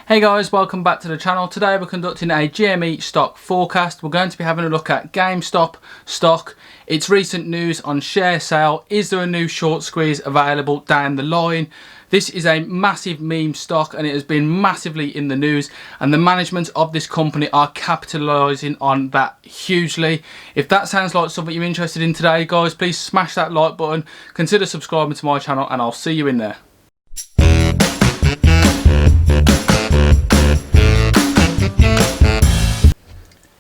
Hey guys, welcome back to the channel. Today we're conducting a GME stock forecast. We're going to be having a look at GameStop stock, its recent news on share sale. Is there a new short squeeze available down the line? This is a massive meme stock and it has been massively in the news, and the management of this company are capitalising on that hugely. If that sounds like something you're interested in today, guys, please smash that like button, consider subscribing to my channel, and I'll see you in there.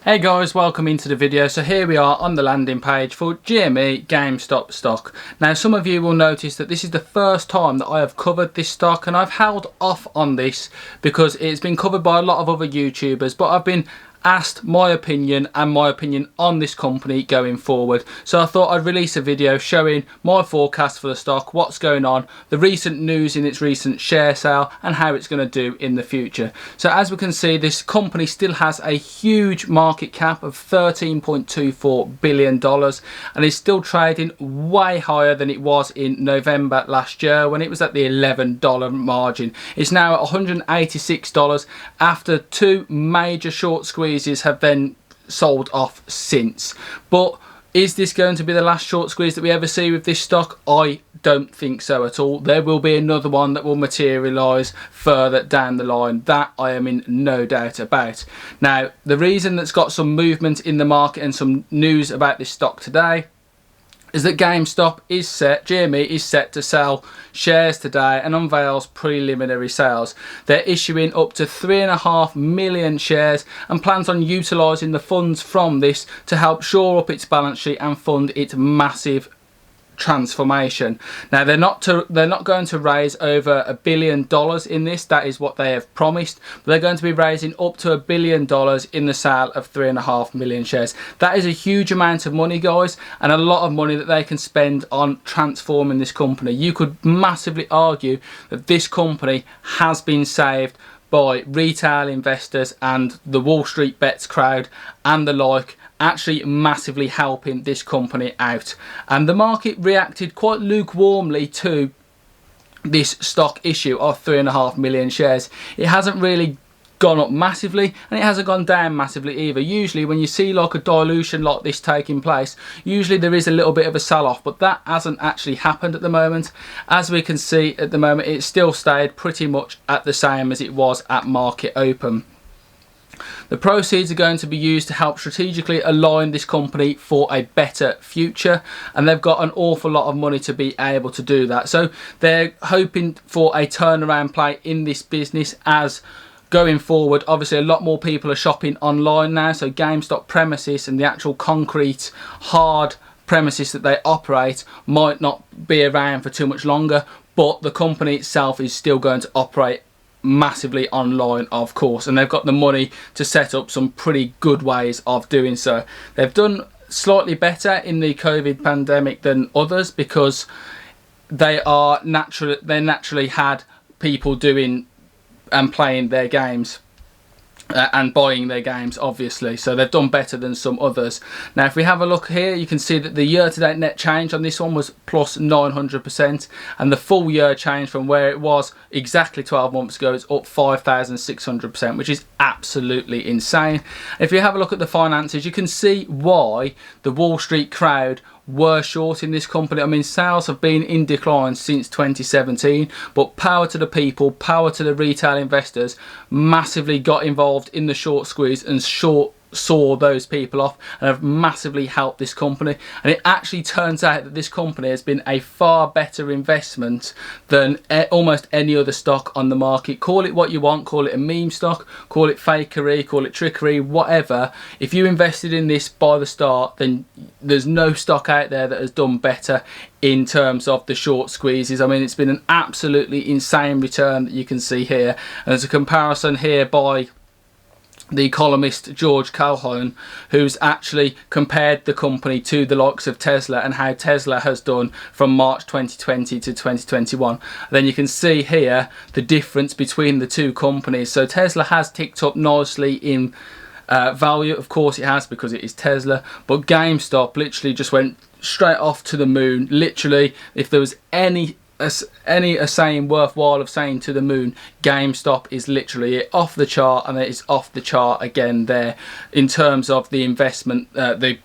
Hey guys, welcome into the video. So here we are on the landing page for GME GameStop stock. Now some of you will notice that this is the first time that I have covered this stock, and I've held off on this because it's been covered by a lot of other YouTubers, but I've been asked my opinion on this company going forward. So I thought I'd release a video showing my forecast for the stock, what's going on, the recent news in its recent share sale, and how it's going to do in the future. So as we can see, this company still has a huge market cap of $13.24 billion and is still trading way higher than it was in November last year when it was at the $11 margin. It's now at $186 after two major short squeezes have then sold off since. But is this going to be the last short squeeze that we ever see with this stock? I don't think so at all. There will be another one that will materialise further down the line. That I am in no doubt about. Now, the reason that's got some movement in the market and some news about this stock today is that GameStop is set, GME is set to sell shares today and unveils preliminary sales. They're issuing up to 3.5 million shares and plans on utilising the funds from this to help shore up its balance sheet and fund its massive transformation. Now they're not going to raise over $1 billion in this. That is what they have promised, but they're going to be raising up to $1 billion in the sale of 3.5 million shares. That is a huge amount of money, guys, and a lot of money that they can spend on transforming this company. You could massively argue that this company has been saved by retail investors and the Wall Street Bets crowd and the like, actually massively helping this company out. And the market reacted quite lukewarmly to this stock issue of 3.5 million shares. It hasn't really gone up massively and it hasn't gone down massively either. Usually when you see like a dilution like this taking place, usually there is a little bit of a sell-off, but that hasn't actually happened at the moment. As we can see at the moment, it still stayed pretty much at the same as it was at market open. The proceeds are going to be used to help strategically align this company for a better future, and they've got an awful lot of money to be able to do that. So they're hoping for a turnaround play in this business, as going forward obviously a lot more people are shopping online now, so GameStop premises and the actual concrete hard premises that they operate might not be around for too much longer, but the company itself is still going to operate massively online, of course, and they've got the money to set up some pretty good ways of doing so. They've done slightly better in the COVID pandemic than others because they naturally had people doing and playing their games and buying their games, obviously, so they've done better than some others. Now if we have a look here, you can see that the year-to-date net change on this one was plus 900%, and the full year change from where it was exactly 12 months ago is up 5,600%, which is absolutely insane. If you have a look at the finances, you can see why the Wall Street crowd were short in this company. I mean, sales have been in decline since 2017, but power to the people, power to the retail investors, massively got involved in the short squeeze and saw those people off and have massively helped this company. And it actually turns out that this company has been a far better investment than almost any other stock on the market. Call it what you want, call it a meme stock, call it fakery, call it trickery, whatever. If you invested in this by the start, then there's no stock out there that has done better in terms of the short squeezes. I mean, it's been an absolutely insane return that you can see here, and there's a comparison here by the columnist George Calhoun, who's actually compared the company to the likes of Tesla and how Tesla has done from March 2020 to 2021. Then you can see here the difference between the two companies. So Tesla has ticked up nicely in value, of course it has, because it is Tesla, but GameStop literally just went straight off to the moon. Literally, if there was any a saying worthwhile of saying to the moon, GameStop is literally off the chart, and it is off the chart again there in terms of the investment, the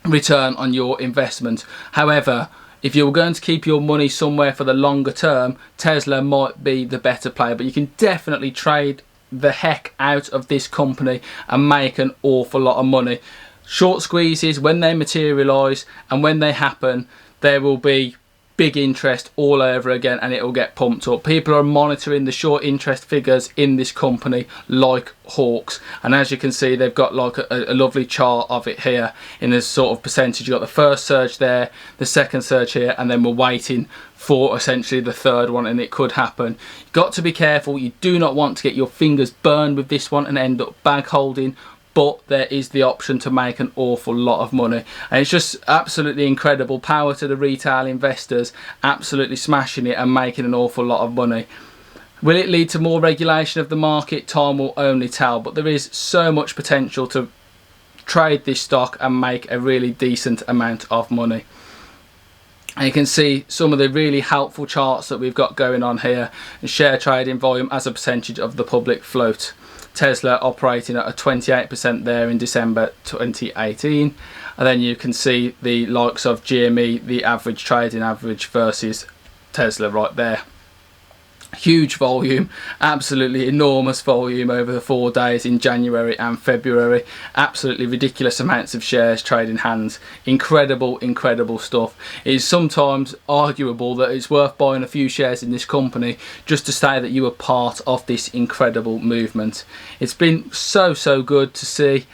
return on your investment. However, if you're going to keep your money somewhere for the longer term, Tesla might be the better play, but you can definitely trade the heck out of this company and make an awful lot of money. Short squeezes, when they materialise and when they happen, there will be big interest all over again, and it will get pumped up. People are monitoring the short interest figures in this company like hawks, and as you can see, they've got like a lovely chart of it here in this sort of percentage. You've got the first surge there, the second surge here, and then we're waiting for essentially the third one, and it could happen. You've got to be careful. You do not want to get your fingers burned with this one and end up bag holding, but there is the option to make an awful lot of money, and it's just absolutely incredible. Power to the retail investors, absolutely smashing it and making an awful lot of money. Will it lead to more regulation of the market? Time will only tell, but there is so much potential to trade this stock and make a really decent amount of money. And you can see some of the really helpful charts that we've got going on here. Share trading volume as a percentage of the public float. Tesla operating at a 28% there in December 2018, and then you can see the likes of GME, the average trading average versus Tesla right there. Huge volume, absolutely enormous volume over the 4 days in January and February. Absolutely ridiculous amounts of shares trading hands. Incredible stuff. It is sometimes arguable that it's worth buying a few shares in this company just to say that you were part of this incredible movement. It's been so good to see.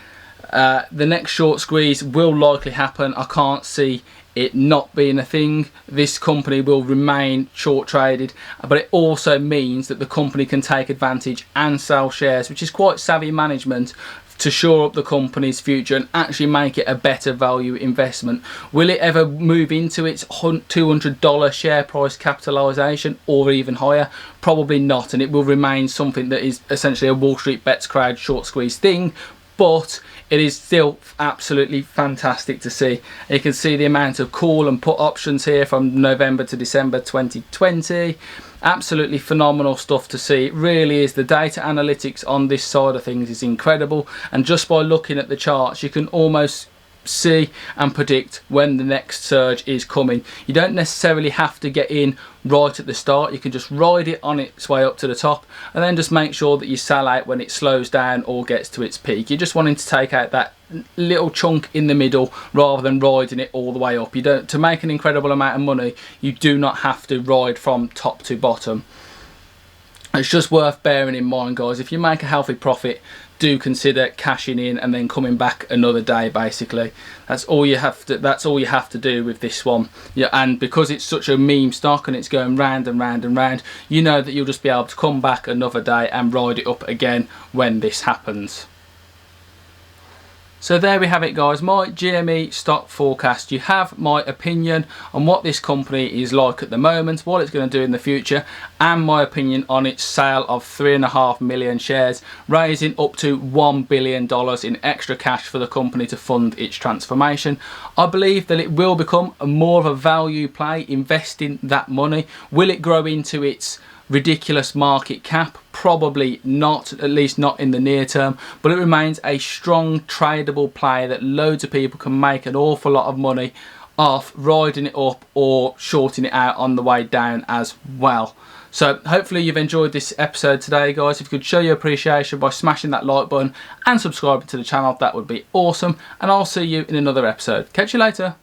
The next short squeeze will likely happen. I can't see it not being a thing. This company will remain short traded, but it also means that the company can take advantage and sell shares, which is quite savvy management to shore up the company's future and actually make it a better value investment. Will it ever move into its $200 share price capitalisation or even higher? Probably not, and it will remain something that is essentially a Wall Street Bets crowd short squeeze thing, but it is still absolutely fantastic to see. You can see the amount of call and put options here from November to December 2020. Absolutely phenomenal stuff to see. It really is. The data analytics on this side of things is incredible, and just by looking at the charts you can almost see and predict when the next surge is coming. You don't necessarily have to get in right at the start. You can just ride it on its way up to the top and then just make sure that you sell out when it slows down or gets to its peak. You're just wanting to take out that little chunk in the middle rather than riding it all the way up. You don't, to make an incredible amount of money, you do not have to ride from top to bottom. It's just worth bearing in mind, guys. If you make a healthy profit, do consider cashing in and then coming back another day. Basically, that's all you have to do with this one. Yeah, and because it's such a meme stock and it's going round and round and round, you know that you'll just be able to come back another day and ride it up again when this happens. So there we have it, guys, my GME stock forecast. You have my opinion on what this company is like at the moment, what it's going to do in the future, and my opinion on its sale of 3.5 million shares, raising up to $1 billion in extra cash for the company to fund its transformation. I believe that it will become more of a value play, investing that money. Will it grow into its ridiculous market cap? Probably not, at least not in the near term, but it remains a strong tradable play that loads of people can make an awful lot of money off riding it up or shorting it out on the way down as well. So hopefully you've enjoyed this episode today, guys. If you could show your appreciation by smashing that like button and subscribing to the channel, that would be awesome, and I'll see you in another episode. Catch you later.